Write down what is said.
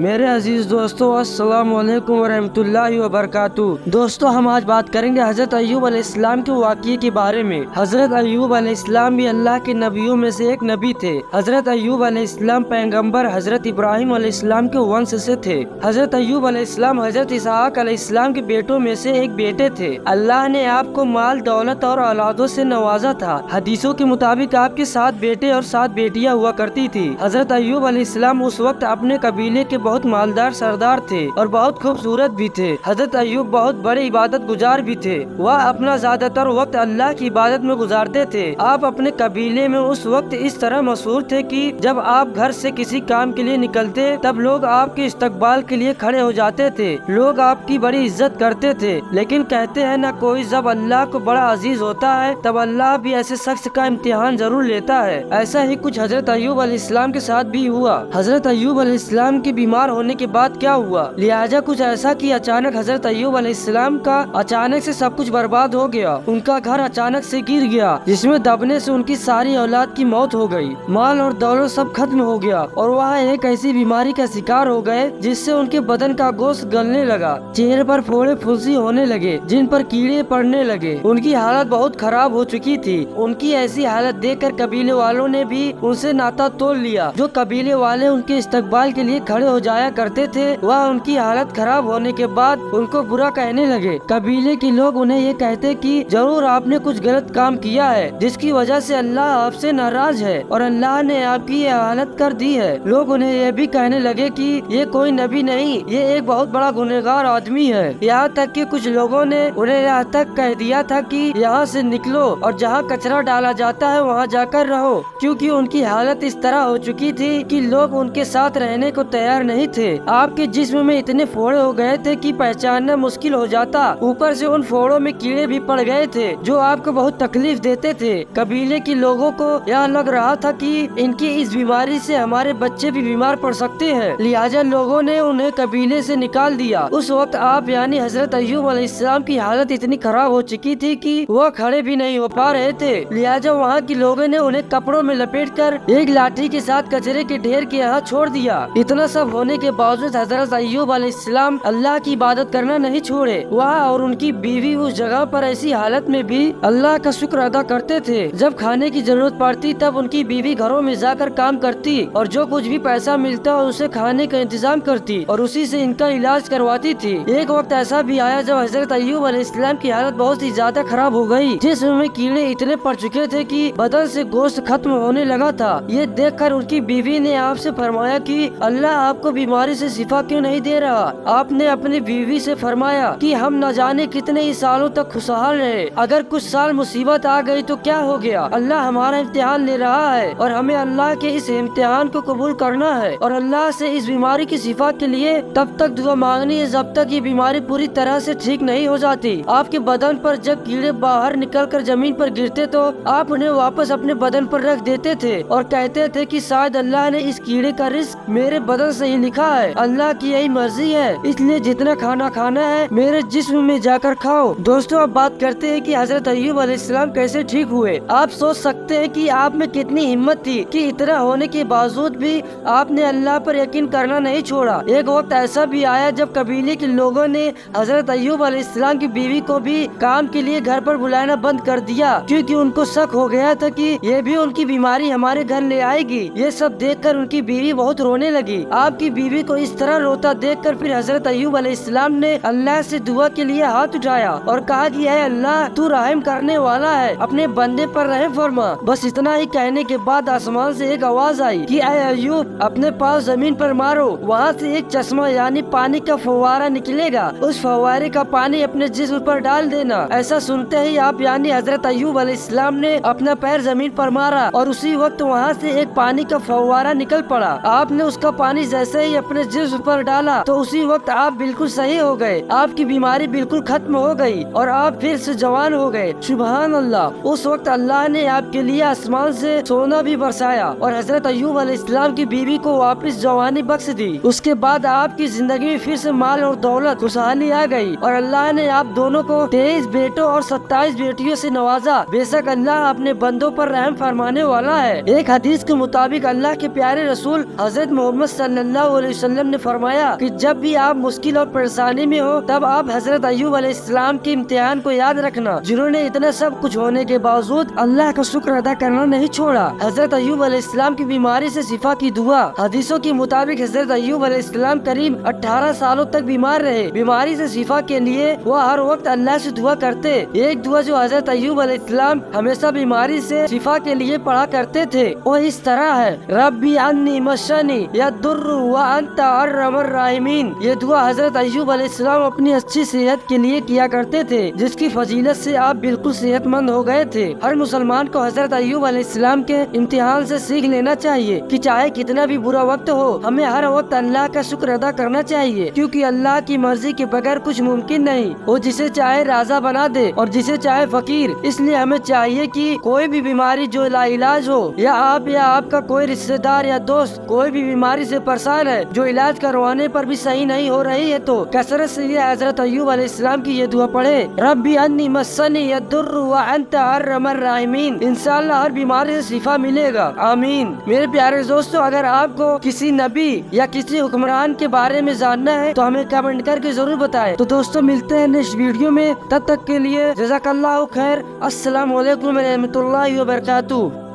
میرے عزیز دوستو، السلام علیکم ورحمۃ اللہ وبرکاتہ۔ دوستو، ہم آج بات کریں گے حضرت ایوب علیہ السلام کے واقعے کے بارے میں۔ حضرت ایوب علیہ السلام بھی اللہ کے نبیوں میں سے ایک نبی تھے۔ حضرت ایوب علیہ السلام پیغمبر حضرت ابراہیم علیہ السلام کے ونش سے تھے۔ حضرت ایوب علیہ السلام حضرت اسحاق علیہ السلام کے بیٹوں میں سے ایک بیٹے تھے۔ اللہ نے آپ کو مال، دولت اور اولادوں سے نوازا تھا۔ حدیثوں کے مطابق آپ کے 7 بیٹے اور 7 بیٹیاں ہوا کرتی تھی۔ حضرت ایوب علیہ السلام اس وقت اپنے قبیلے کے بہت مالدار سردار تھے اور بہت خوبصورت بھی تھے۔ حضرت ایوب بہت بڑے عبادت گزار بھی تھے۔ وہ اپنا زیادہ تر وقت اللہ کی عبادت میں گزارتے تھے۔ آپ اپنے قبیلے میں اس وقت اس طرح مشہور تھے کہ جب آپ گھر سے کسی کام کے لیے نکلتے تب لوگ آپ کے استقبال کے لیے کھڑے ہو جاتے تھے۔ لوگ آپ کی بڑی عزت کرتے تھے، لیکن کہتے ہیں نہ کوئی جب اللہ کو بڑا عزیز ہوتا ہے تب اللہ بھی ایسے شخص کا امتحان ضرور لیتا ہے۔ ایسا ہی کچھ حضرت ایوب علیہ السلام کے ساتھ بھی ہوا۔ حضرت ایوب علیہ السلام کے بیمار ہونے کے بعد کیا ہوا؟ لہٰذا کچھ ایسا کہ اچانک حضرت ایوب علیہ السلام کا اچانک سے سب کچھ برباد ہو گیا۔ ان کا گھر اچانک سے گر گیا، جس میں دبنے سے ان کی ساری اولاد کی موت ہو گئی۔ مال اور دولت سب ختم ہو گیا اور وہ ایک ایسی بیماری کا شکار ہو گئے جس سے ان کے بدن کا گوشت گلنے لگا، چہرے پر پھوڑے پھنسی ہونے لگے جن پر کیڑے پڑنے لگے۔ ان کی حالت بہت خراب ہو چکی تھی۔ ان کی ایسی حالت دیکھ کر قبیلے والوں نے بھی ان سے ناطہ توڑ لیا۔ جو قبیلے والے ان کے استقبال کے لیے کھڑے ہو جایا کرتے تھے وہ ان کی حالت خراب ہونے کے بعد ان کو برا کہنے لگے۔ قبیلے کے لوگ انہیں یہ کہتے کہ ضرور آپ نے کچھ غلط کام کیا ہے جس کی وجہ سے اللہ آپ سے ناراض ہے اور اللہ نے آپ کی یہ حالت کر دی ہے۔ لوگ انہیں یہ بھی کہنے لگے کہ یہ کوئی نبی نہیں، یہ ایک بہت بڑا گنہگار آدمی ہے۔ یہاں تک کہ کچھ لوگوں نے انہیں یہاں تک کہہ دیا تھا کہ یہاں سے نکلو اور جہاں کچرا ڈالا جاتا ہے وہاں جا کر رہو، کیونکہ ان کی حالت اس طرح ہو چکی تھی کہ لوگ ان کے ساتھ رہنے کو تیار نہیں تھے۔ آپ کے جسم میں اتنے پھوڑے ہو گئے تھے کہ پہچاننا مشکل ہو جاتا۔ اوپر سے ان پھوڑوں میں کیڑے بھی پڑ گئے تھے جو آپ کو بہت تکلیف دیتے تھے۔ قبیلے کے لوگوں کو یہ لگ رہا تھا کہ ان کی اس بیماری سے ہمارے بچے بھی بیمار پڑ سکتے ہیں، لہٰذا لوگوں نے انہیں قبیلے سے نکال دیا۔ اس وقت آپ یعنی حضرت ایوب علیہ السلام کی حالت اتنی خراب ہو چکی تھی کہ وہ کھڑے بھی نہیں ہو پا رہے تھے، لہٰذا وہاں کے لوگوں نے انہیں کپڑوں میں لپیٹ کر ایک لاٹھی کے ساتھ کچرے کے ڈھیر کے یہاں چھوڑ دیا۔ اتنا سب ہونے کے باوجود حضرت ایوب علیہ السلام اللہ کی عبادت کرنا نہیں چھوڑے۔ وہ اور ان کی بیوی اس جگہ پر ایسی حالت میں بھی اللہ کا شکر ادا کرتے تھے۔ جب کھانے کی ضرورت پڑتی تب ان کی بیوی گھروں میں جا کر کام کرتی اور جو کچھ بھی پیسہ ملتا اسے کھانے کا انتظام کرتی اور اسی سے ان کا علاج کرواتی تھی۔ ایک وقت ایسا بھی آیا جب حضرت ایوب علیہ السلام کی حالت بہت ہی زیادہ خراب ہو گئی، جسم میں کیڑے اتنے پڑ چکے تھے کہ بدن سے گوشت ختم ہونے لگا تھا۔ یہ دیکھ کر ان کی بیوی نے آپ سے فرمایا کہ اللہ آپ کو بیماری سے شفا کیوں نہیں دے رہا؟ آپ نے اپنی بیوی سے فرمایا کہ ہم نہ جانے کتنے ہی سالوں تک خوشحال رہے، اگر کچھ سال مصیبت آ گئی تو کیا ہو گیا؟ اللہ ہمارا امتحان لے رہا ہے اور ہمیں اللہ کے اس امتحان کو قبول کرنا ہے اور اللہ سے اس بیماری کی شفا کے لیے تب تک دعا مانگنی ہے جب تک یہ بیماری پوری طرح سے ٹھیک نہیں ہو جاتی۔ آپ کے بدن پر جب کیڑے باہر نکل کر زمین پر گرتے تو آپ انہیں واپس اپنے بدن پر رکھ دیتے تھے اور کہتے تھے کہ شاید اللہ نے اس کیڑے کا رزق میرے بدن سے ہی لکھا ہے، اللہ کی یہی مرضی ہے، اس لیے جتنا کھانا کھانا ہے میرے جسم میں جا کر کھاؤ۔ دوستو، اب بات کرتے ہیں کہ حضرت ایوب علیہ السلام کیسے ٹھیک ہوئے۔ آپ سوچ سکتے ہیں کہ آپ میں کتنی ہمت تھی کہ اتنا ہونے کے باوجود بھی آپ نے اللہ پر یقین کرنا نہیں چھوڑا۔ ایک وقت ایسا بھی آیا جب قبیلے کے لوگوں نے حضرت ایوب علیہ السلام کی بیوی کو بھی کام کے لیے گھر پر بلانا بند کر دیا، کیونکہ ان کو شک ہو گیا تھا کہ یہ بھی ان کی بیماری ہمارے گھر لے آئے گی۔ یہ سب دیکھ کر ان کی بیوی بہت رونے لگی۔ آپ کی بیوی کو اس طرح روتا دیکھ کر پھر حضرت ایوب علیہ السلام نے اللہ سے دعا کے لیے ہاتھ اٹھایا اور کہا کہ اے اللہ، تو رحم کرنے والا ہے، اپنے بندے پر رحم فرما۔ بس اتنا ہی کہنے کے بعد آسمان سے ایک آواز آئی کہ اے ایوب، اپنے پاؤں زمین پر مارو۔ وہاں سے ایک چشمہ یعنی پانی کا فوارہ نکلے گا، اس فوارے کا پانی اپنے جسم پر ڈال دینا۔ ایسا سنتے ہی آپ یعنی حضرت ایوب علیہ السلام نے اپنا پیر زمین پر مارا اور اسی وقت وہاں سے ایک پانی کا فوارہ نکل پڑا۔ آپ نے اس کا پانی جیسے ہی اپنے جسم پر ڈالا تو اسی وقت آپ بالکل صحیح ہو گئے، آپ کی بیماری بالکل ختم ہو گئی اور آپ پھر سے جوان ہو گئے۔ سبحان اللہ۔ اس وقت اللہ نے آپ کے لیے آسمان سے سونا بھی برسایا اور حضرت ایوب علیہ السلام کی بیوی کو واپس جوانی بخش دی۔ اس کے بعد آپ کی زندگی میں پھر سے مال اور دولت، خوشحالی آ گئی اور اللہ نے آپ دونوں کو 23 بیٹوں اور 27 بیٹیوں سے نوازا۔ بے شک اللہ اپنے بندوں پر رحم فرمانے والا ہے۔ ایک حدیث کے مطابق اللہ کے پیارے رسول حضرت محمد صلی اللہ اللہ علیہ وسلم نے فرمایا کہ جب بھی آپ مشکل اور پریشانی میں ہو تب آپ حضرت ایوب علیہ السلام کے امتحان کو یاد رکھنا، جنہوں نے اتنا سب کچھ ہونے کے باوجود اللہ کا شکر ادا کرنا نہیں چھوڑا۔ حضرت ایوب علیہ السلام کی بیماری سے شفا کی دعا۔ حدیثوں کے مطابق حضرت ایوب علیہ السلام قریب 18 سالوں تک بیمار رہے۔ بیماری سے شفا کے لیے وہ ہر وقت اللہ سے دعا کرتے۔ ایک دعا جو حضرت ایوب علیہ السلام ہمیشہ بیماری سے شفا کے لیے پڑھا کرتے تھے وہ اس طرح ہے: ربی انی مسنی یضر وانت ارحم الراحمین۔ یہ دعا حضرت ایوب علیہ السلام اپنی اچھی صحت کے لیے کیا کرتے تھے، جس کی فضیلت سے آپ بالکل صحت مند ہو گئے تھے۔ ہر مسلمان کو حضرت ایوب علیہ السلام کے امتحان سے سیکھ لینا چاہیے کہ چاہے کتنا بھی برا وقت ہو ہمیں ہر وقت اللہ کا شکر ادا کرنا چاہیے، کیونکہ اللہ کی مرضی کے بغیر کچھ ممکن نہیں۔ وہ جسے چاہے راضی بنا دے اور جسے چاہے فقیر۔ اس لیے ہمیں چاہیے کہ کوئی بھی بیماری جو لا علاج ہو یا آپ کا کوئی رشتہ دار یا دوست کوئی بھی بیماری سے پریشان ہے جو علاج کروانے پر بھی صحیح نہیں ہو رہی ہے تو کثرت سے یہ حضرت ایوب علیہ السلام کی یہ دعا پڑھے: ربی انی مسنی یضر وانت ارحم الراحمین۔ انشاءاللہ ہر بیماری سے شفا ملے گا، آمین۔ میرے پیارے دوستو، اگر آپ کو کسی نبی یا کسی حکمران کے بارے میں جاننا ہے تو ہمیں کمنٹ کر کے ضرور بتائیں۔ تو دوستو ملتے ہیں نیکسٹ ویڈیو میں، تب تک کے لیے جزاک اللہ خیر۔ السلام علیکم ورحمۃ اللہ وبرکاتہ۔